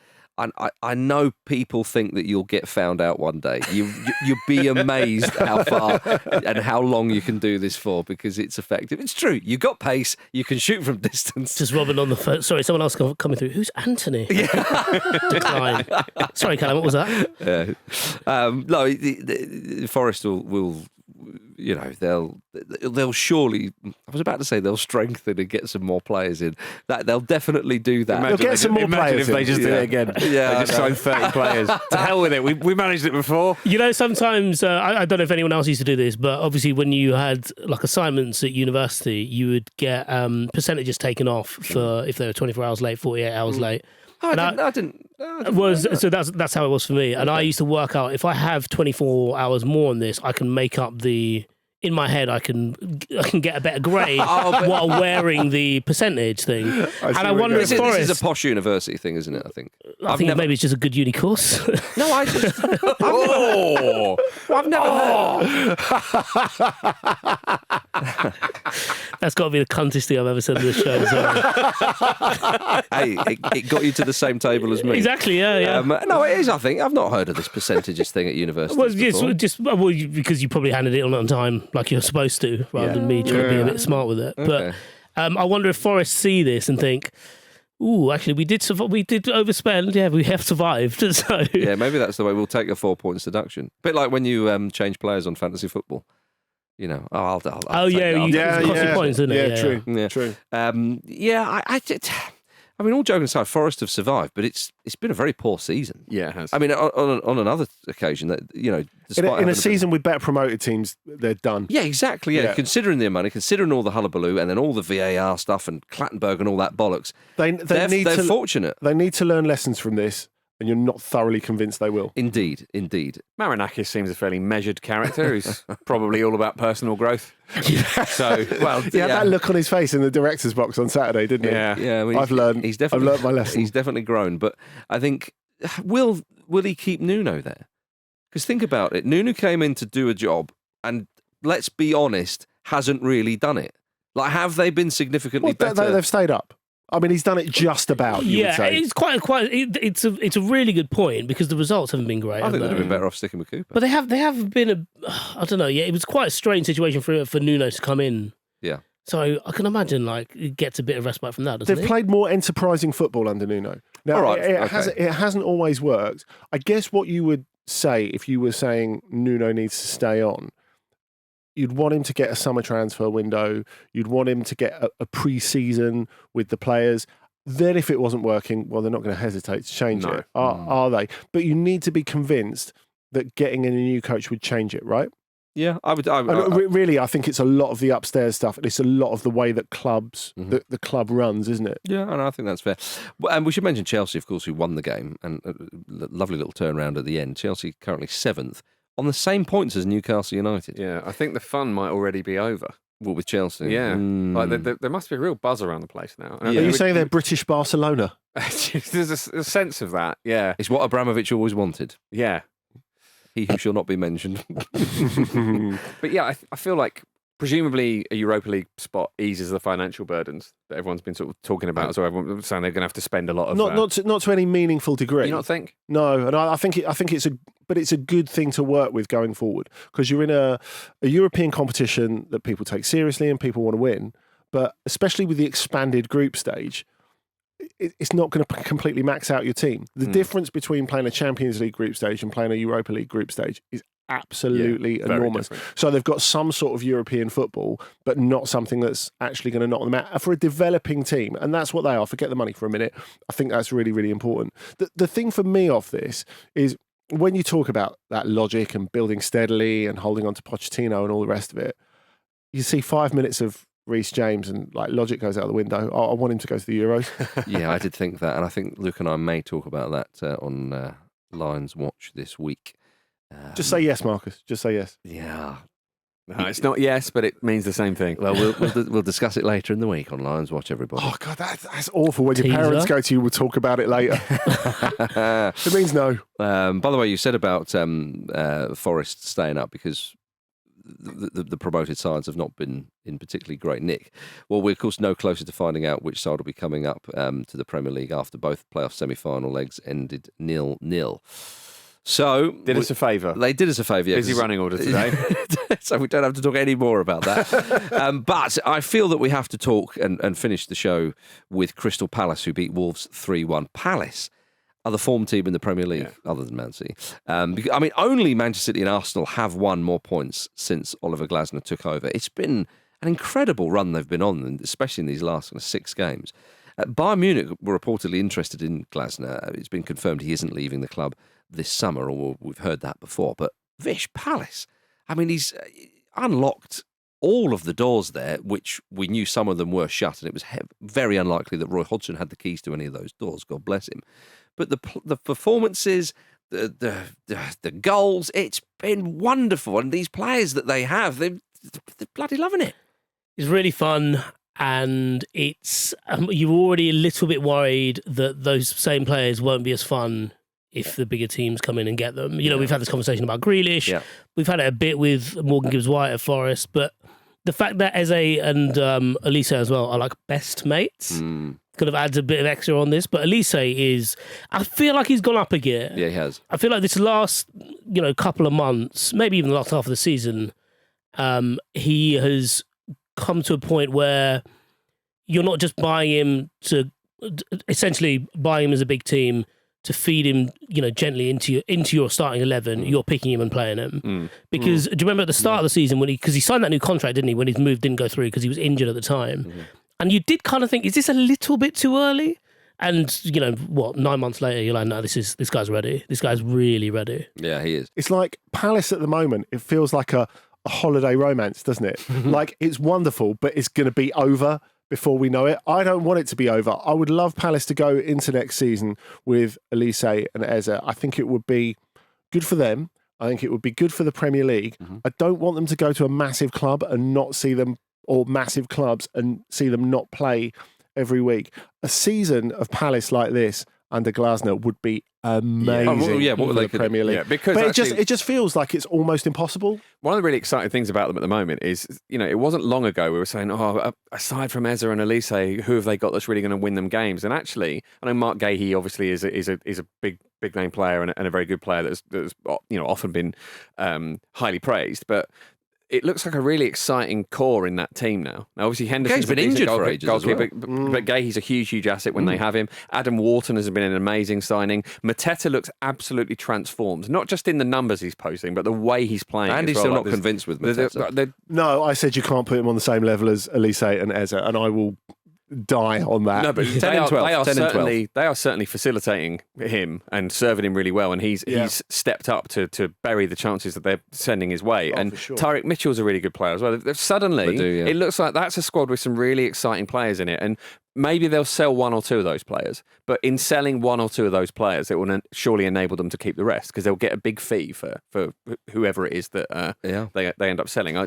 I know people think that you'll get found out one day. You'll be amazed how far and how long you can do this for, because it's effective. It's true. You've got pace. You can shoot from distance. Just Robin on the phone. Sorry, someone else coming through. Who's Anthony? Decline. Sorry, Callum, what was that? Yeah. No, the Forest will they'll surely. I was about to say they'll strengthen and get some more players in. That they'll definitely do that. They'll get some more Imagine players if they in. just did it again. Yeah, They just signed 30 players. To hell with it. We managed it before. You know, sometimes, I don't know if anyone else used to do this, but obviously when you had like assignments at university, you would get percentages taken off for if they were 24 hours late, 48 hours late. I didn't. So that's how it was for me. And I used to work out, if I have 24 hours more on this, I can make up in my head, I can get a better grade while wearing the percentage thing. I wonder if This Forest. is a posh university thing, isn't it? I think. I think maybe it's just a good uni course. No, I just. I've never heard. That's got to be the cuntest thing I've ever said on this show. Hey, it got you to the same table as me. Exactly, yeah. No, it is. I think I've not heard of this percentages thing at university. Well, because you probably handed it on time like you're supposed to, rather than me trying to be a bit smart with it. Okay. But I wonder if Forest see this and think, "Ooh, actually, we did overspend. Yeah, we have survived." So Yeah, maybe that's the way. We'll take a 4 points deduction. Bit like when you change players on fantasy football. You know, I'll take that. you cost you points, didn't it? Yeah, true. Yeah. True. I mean, all joking aside, Forest have survived, but it's been a very poor season. Yeah, it has. I mean, on another occasion, that despite In a season with better promoted teams, they're done. Yeah, exactly. Yeah. Yeah. Considering their money, considering all the hullabaloo, and then all the VAR stuff and Clattenburg and all that bollocks, they're fortunate. They need to learn lessons from this, and you're not thoroughly convinced they will. Indeed. Marinakis seems a fairly measured character who's probably all about personal growth. So, well, He had that look on his face in the director's box on Saturday, didn't he? yeah. I mean, I've learned my lesson. He's definitely grown, but I think will he keep Nuno there? Because think about it, Nuno came in to do a job and let's be honest, hasn't really done it. Like, have they been significantly Well, better? they've stayed up. I mean, he's done it just about. You would say. it's it's a really good point because the results haven't been great. I think have they'd have they? been better off sticking with Cooper. But they have been I don't know. Yeah, it was quite a strange situation for Nuno to come in. Yeah. So I can imagine like it gets a bit of respite from that. Doesn't They've it? played more enterprising football under Nuno. Now, All right, it hasn't always worked. I guess what you would say if you were saying Nuno needs to stay on, you'd want him to get a summer transfer window. You'd want him to get a pre-season with the players. Then if it wasn't working, well, they're not going to hesitate to change it, are they? But you need to be convinced that getting in a new coach would change it, right? Yeah, Really, I think it's a lot of the upstairs stuff, and it's a lot of the way that clubs, the club runs, isn't it? Yeah, and I think that's fair. And we should mention Chelsea, of course, who won the game, and a lovely little turnaround at the end. Chelsea currently 7th, on the same points as Newcastle United. Yeah, I think the fun might already be over. What, with Chelsea? Yeah, like there must be a real buzz around the place now. Are you saying they're British Barcelona? There's a sense of that. Yeah, It's what Abramovich always wanted. yeah. He who shall not be mentioned. But yeah, I feel like presumably a Europa League spot eases the financial burdens that everyone's been sort of talking about. So everyone's saying they're going to have to spend a lot of. Not to any meaningful degree. You not think? No, and I think it's a good thing to work with going forward because you're in a European competition that people take seriously and people want to win. But especially with the expanded group stage, it's not going to completely max out your team. The difference between playing a Champions League group stage and playing a Europa League group stage is absolutely enormous. Different. So they've got some sort of European football, but not something that's actually going to knock them out for a developing team. And that's what they are. Forget the money for a minute. I think that's really, really important. The thing for me off this is when you talk about that logic and building steadily and holding on to Pochettino and all the rest of it, you see 5 minutes of Reece James and like logic goes out the window. I want him to go to the Euros. Yeah, I did think that. And I think Luke and I may talk about that on Lions Watch this week. Just say yes, Marcus. Just say yes. Yeah. No, it's not yes, but it means the same thing. Well, we'll discuss it later in the week on Lions Watch, everybody. Oh, God, that's awful. When your Teaser. parents go to you, we'll talk about it later. It means no. By the way, you said about Forest staying up because the promoted sides have not been in particularly great nick. Well, we're of course no closer to finding out which side will be coming up to the Premier League after both playoff semi-final legs ended 0-0. So Did us a favour. They did us a favour. Yeah, Busy running order today. So we don't have to talk any more about that. But I feel that we have to talk and finish the show with Crystal Palace, who beat Wolves 3-1. Palace are the form team in the Premier League, other than Man City. I mean, only Manchester City and Arsenal have won more points since Oliver Glasner took over. It's been an incredible run they've been on, especially in these last 6 games. Bayern Munich were reportedly interested in Glasner. It's been confirmed he isn't leaving the club this summer, or we've heard that before. But Vish, Palace, I mean, he's unlocked all of the doors there, which we knew some of them were shut, and it was very unlikely that Roy Hodgson had the keys to any of those doors, God bless him. But the performances, the goals, it's been wonderful. And these players that they have, they're bloody loving it. It's really fun, and it's you're already a little bit worried that those same players won't be as fun if the bigger teams come in and get them. You know, we've had this conversation about Grealish. Yeah. We've had it a bit with Morgan Gibbs-White at Forest, but the fact that Eze and Elise as well are like best mates kind of adds a bit of extra on this. But Elise is, I feel like he's gone up a gear. Yeah, he has. I feel like this last, couple of months, maybe even the last half of the season, he has come to a point where you're not just buying him to, essentially buying him as a big team to feed him, gently into your starting 11. You're picking him and playing him because do you remember at the start of the season because he signed that new contract, didn't he? When his move didn't go through because he was injured at the time, and you did kind of think, is this a little bit too early? And 9 months later, you're like, no, this guy's ready. This guy's really ready. Yeah, he is. It's like Palace at the moment. It feels like a holiday romance, doesn't it? Like it's wonderful, but it's going to be over before we know it. I don't want it to be over. I would love Palace to go into next season with Elise and Eze. I think it would be good for them. I think it would be good for the Premier League. I don't want them to go to a massive club and not see them, or massive clubs and see them not play every week. A season of Palace like this, under Glasner would be amazing what for they the could- Premier League. Yeah, because but actually- it just feels like it's almost impossible. One of the really exciting things about them at the moment is, it wasn't long ago we were saying, aside from Eze and Elise, who have they got that's really going to win them games? And actually, I know Mark Gahey obviously is a big name player and a very good player that's often been highly praised, but it looks like a really exciting core in that team now. Now, obviously, Henderson's Gahey's been injured for ages as well. but Gahey's a huge asset when they have him. Adam Wharton has been an amazing signing. Mateta looks absolutely transformed, not just in the numbers he's posting, but the way he's playing. Andy's still not convinced with Mateta. No, I said you can't put him on the same level as Elise and Eze, and I will die on that. No, but 10 and 12, 10 and 12. they are certainly facilitating him and serving him really well, and he's stepped up to bury the chances that they're sending his way. And for sure. Tyreek Mitchell's a really good player as well. Suddenly, it looks like that's a squad with some really exciting players in it, and maybe they'll sell one or two of those players, but in selling one or two of those players, it will surely enable them to keep the rest, because they'll get a big fee for whoever it is that they end up selling.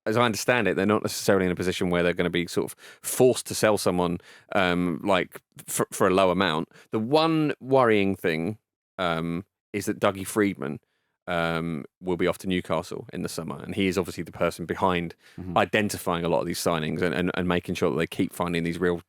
As I understand it, they're not necessarily in a position where they're going to be sort of forced to sell someone for a low amount. The one worrying thing is that Dougie Freedman will be off to Newcastle in the summer, and he is obviously the person behind identifying a lot of these signings and making sure that they keep finding these real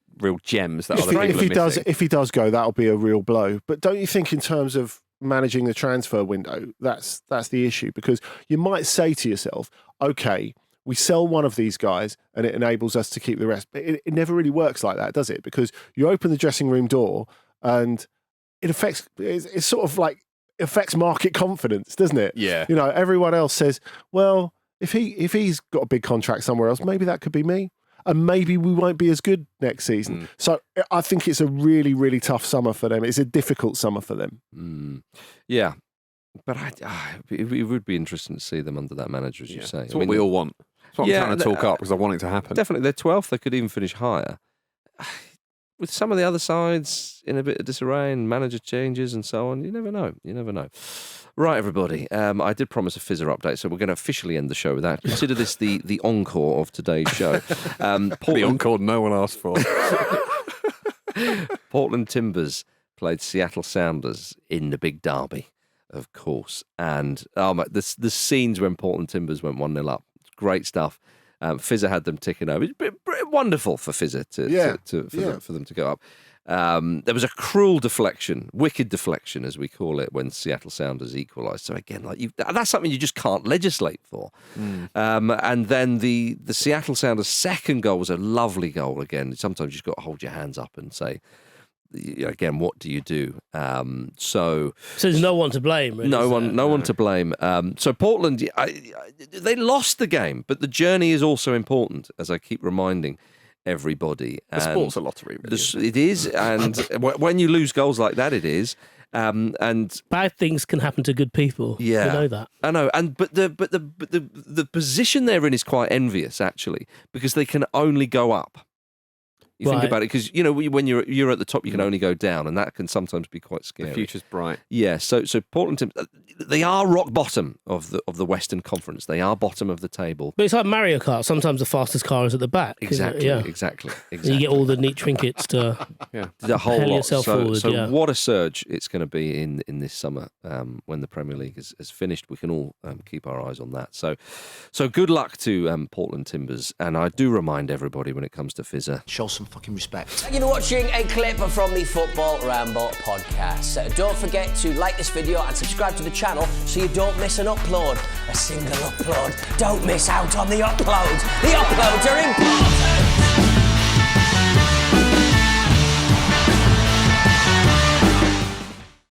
gems that other people are missing. If he does go, that'll be a real blow. But don't you think, in terms of managing the transfer window, that's the issue? Because you might say to yourself, okay, we sell one of these guys and it enables us to keep the rest. But it never really works like that, does it? Because you open the dressing room door and it's sort of like affects market confidence, doesn't it? Yeah. Everyone else says, well, if he's got a big contract somewhere else, maybe that could be me. And maybe we won't be as good next season. So I think it's a really, really tough summer for them. It's a difficult summer for them. Yeah. But it would be interesting to see them under that manager, as you say. It's what we all want. That's what I'm trying to talk up, because I want it to happen. Definitely. They're 12th. They could even finish higher. With some of the other sides in a bit of disarray and manager changes and so on, you never know. Right, everybody. I did promise a Fizzer update, so we're going to officially end the show with that. Consider this the encore of today's show. The encore no one asked for. Portland Timbers played Seattle Sounders in the big derby, of course. And the scenes when Portland Timbers went 1-0 up, great stuff. Fizzer had them ticking over. It's wonderful for Fizzer for them to go up. There was a cruel deflection, wicked deflection, as we call it, when Seattle Sounders equalised. So again, that's something you just can't legislate for. And then the Seattle Sounders' second goal was a lovely goal. Again, sometimes you've got to hold your hands up and say, again, what do you do? So there's no one to blame, really. No one to blame. So Portland, they lost the game, but the journey is also important, as I keep reminding everybody. The sport's a lottery, really. It is, and when you lose goals like that, it is. And bad things can happen to good people. Yeah, you know that. I know, but the position they're in is quite envious, actually, because they can only go up. You think about it, because when you're at the top, you can only go down, and that can sometimes be quite scary. The future's bright. Yeah. So Portland Timbers, they are rock bottom of the Western Conference. They are bottom of the table. But it's like Mario Kart. Sometimes the fastest car is at the back. Exactly. Yeah. Exactly. You get all the neat trinkets to the whole propel lot. yourself forward. So what a surge it's going to be in this summer when the Premier League is finished. We can all keep our eyes on that. So good luck to Portland Timbers, and I do remind everybody when it comes to Fizzer, show some fucking respect. Thank you for watching a clip from the Football Ramble podcast. Don't forget to like this video and subscribe to the channel so you don't miss an upload. A single upload. Don't miss out on the uploads. The uploads are important.